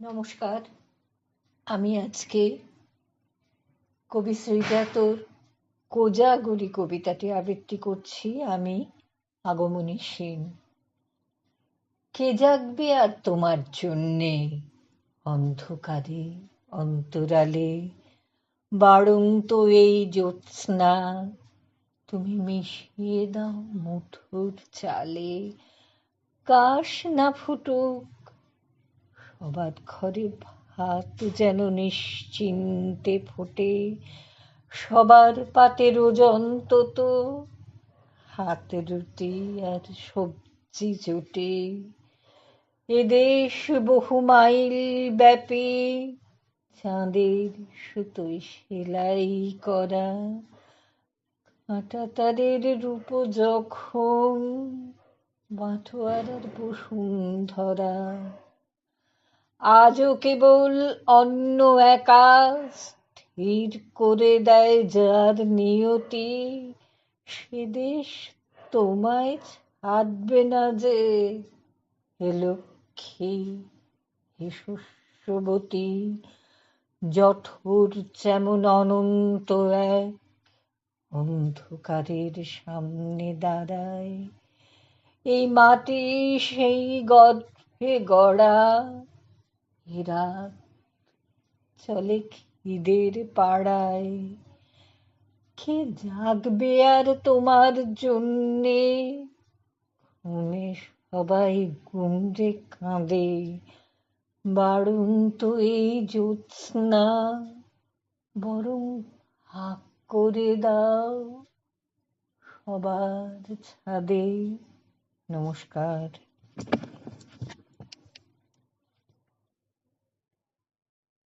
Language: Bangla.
নমস্কার। আমি আজকে কবি শ্রীজাতর কোজাগরী কবিতাটি আবৃত্তি করছি। আমি আগমনী সেন। কে জাগবে আর তোমার জন্যে অন্ধকারে অন্তরালে, বাড়ন্ত এই জ্যোৎস্না তুমি মিশিয়ে দাও মুঠোর চালে। কাশ না ফুটুক সবার ঘরে ভাত যেন নিশ্চিন্তে ফোটে, সবার পাতে রোজ অন্তত হাত রুটি আর সবজি জোটে। এদেশ বহু মাইল ব্যাপী, চাঁদের সুতোয় সেলাই করা, কাঁটা তারের রূপ যখন বাঁটোয়ারার বসুন্ধরা। আজও কেবল অন্য একা স্থির করে দেয় যার নিয়তি, সে দেশ তোমায় ছাড়বে না যে। হে লক্ষ্মী, হে শস্যবতী, জঠর যেমন অনন্ত এক অন্ধকারের সামনে দাঁড়ায়। এই মাটি সেই গর্ভে গড়া, এরা চলে খিদের পাড়ায়। কে জাগবে আর তোমার জন্যে, ঘুমে সবাই গুঞ্জে কাঁদে, বাড়ন্ত এই জ্যোৎস্না বরং হাক করে দাও সবার ছাদে। নমস্কার।